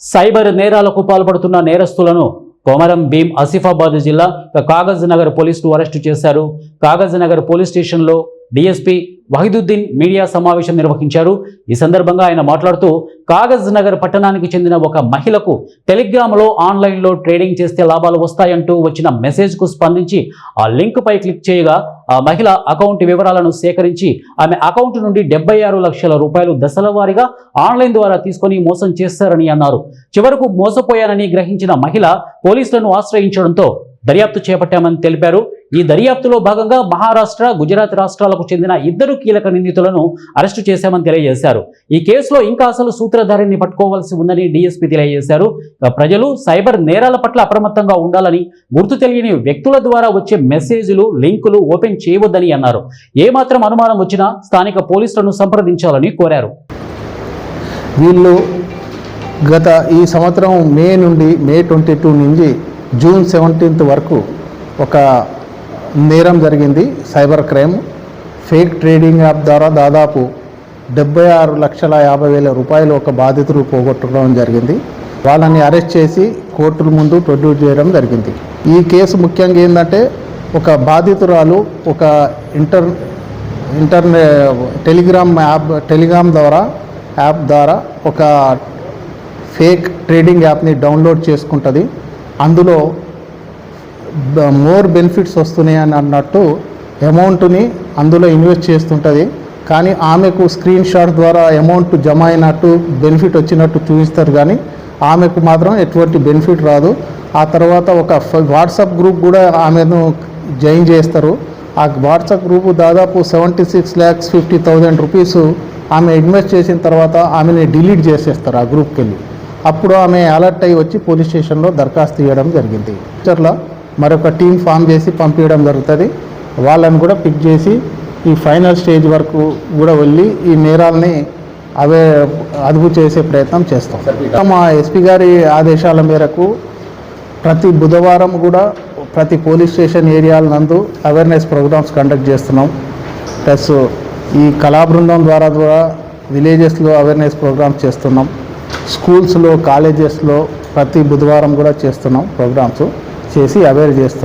Cyber నేరాలకు పాల్పడుతున్న నేరస్తులను కొమరం భీం ఆసిఫాబాద్ జిల్లా కాగజ్ నగర్ పోలీసులు అరెస్టు చేశారు. కాగజ్ నగర్ పోలీస్ స్టేషన్లో డీఎస్పీ వహీదుద్దీన్ మీడియా సమావేశం నిర్వహించారు. ఈ సందర్భంగా ఆయన మాట్లాడుతూ కాగజ్ నగర్ పట్టణానికి చెందిన ఒక మహిళకు టెలిగ్రామ్లో ఆన్లైన్లో ట్రేడింగ్ చేస్తే లాభాలు వస్తాయంటూ వచ్చిన మెసేజ్కు స్పందించి ఆ లింక్ పై క్లిక్ చేయగా ఆ మహిళ అకౌంట్ వివరాలను సేకరించి ఆమె అకౌంట్ నుండి 76 లక్షల రూపాయలు దశల వారీగా ఆన్లైన్ ద్వారా తీసుకొని మోసం చేస్తారని అన్నారు. చివరకు మోసపోయానని గ్రహించిన మహిళ పోలీసులను ఆశ్రయించడంతో దర్యాప్తు చేపట్టామని తెలిపారు. ఈ దర్యాప్తులో భాగంగా మహారాష్ట్ర, గుజరాత్ రాష్ట్రాలకు చెందిన 2 కీలక నిందితులను అరెస్టు చేశామని తెలియజేశారు. ఈ కేసులో ఇంకా అసలు సూత్రధారిని పట్టుకోవాల్సి ఉందని డీఎస్పీ తెలియజేశారు. ప్రజలు సైబర్ నేరాల పట్ల అప్రమత్తంగా ఉండాలని, గుర్తు తెలియని వ్యక్తుల ద్వారా వచ్చే మెసేజ్లు, లింకులు ఓపెన్ చేయవద్దని అన్నారు. ఏమాత్రం అనుమానం వచ్చినా స్థానిక పోలీసులను సంప్రదించాలని కోరారు. వీళ్ళు గత ఈ సంవత్సరం మే 22 నుంచి జూన్ 17 వరకు ఒక నేరం జరిగింది. Cyber crime fake trading app ద్వారా దాదాపు 76,50,000 రూపాయలు ఒక బాధితులు పోగొట్టుకోవడం జరిగింది. వాళ్ళని అరెస్ట్ చేసి కోర్టుల ముందు ప్రొడ్యూస్ చేయడం జరిగింది. ఈ కేసు ముఖ్యంగా ఏంటంటే, ఒక బాధితురాలు ఒక టెలిగ్రామ్ యాప్ ద్వారా ఒక ఫేక్ ట్రేడింగ్ యాప్ని డౌన్లోడ్ చేసుకుంటుంది. అందులో మోర్ బెనిఫిట్స్ వస్తున్నాయి అని అన్నట్టు అమౌంట్ని అందులో ఇన్వెస్ట్ చేస్తుంటుంది. కానీ ఆమెకు స్క్రీన్ షాట్ ద్వారా అమౌంట్ జమ అయినట్టు, బెనిఫిట్ వచ్చినట్టు చూపిస్తారు, కానీ ఆమెకు మాత్రం ఎటువంటి బెనిఫిట్ రాదు. ఆ తర్వాత ఒక వాట్సాప్ గ్రూప్ కూడా ఆమెను జాయిన్ చేస్తారు. ఆ వాట్సాప్ గ్రూపు దాదాపు 76,50,000 రూపీస్ ఆమె ఇన్వెస్ట్ చేసిన తర్వాత ఆమెని డిలీట్ చేసేస్తారు ఆ గ్రూప్కి వెళ్ళి. అప్పుడు ఆమె అలర్ట్ అయ్యి వచ్చి పోలీస్ స్టేషన్లో దరఖాస్తు ఇవ్వడం జరిగింది. ఫ్యూచర్లో మరొక టీం ఫామ్ చేసి పంపించడం జరుగుతుంది. వాళ్ళని కూడా పిక్ చేసి ఈ ఫైనల్ స్టేజ్ వరకు కూడా వెళ్ళి ఈ నేరాలని అదుపు చేసే ప్రయత్నం చేస్తాం. మా ఎస్పీ గారి ఆదేశాల మేరకు ప్రతి బుధవారం కూడా ప్రతి పోలీస్ స్టేషన్ ఏరియాల నందు అవేర్నెస్ ప్రోగ్రామ్స్ కండక్ట్ చేస్తున్నాం. ప్లస్ ఈ కళా బృందం ద్వారా విలేజెస్లో అవేర్నెస్ ప్రోగ్రామ్స్ చేస్తున్నాం. స్కూల్స్లో, కాలేజెస్లో ప్రతి బుధవారం కూడా చేస్తున్నాం. ప్రోగ్రామ్స్ చేసి అవేర్ చేస్తున్నాం.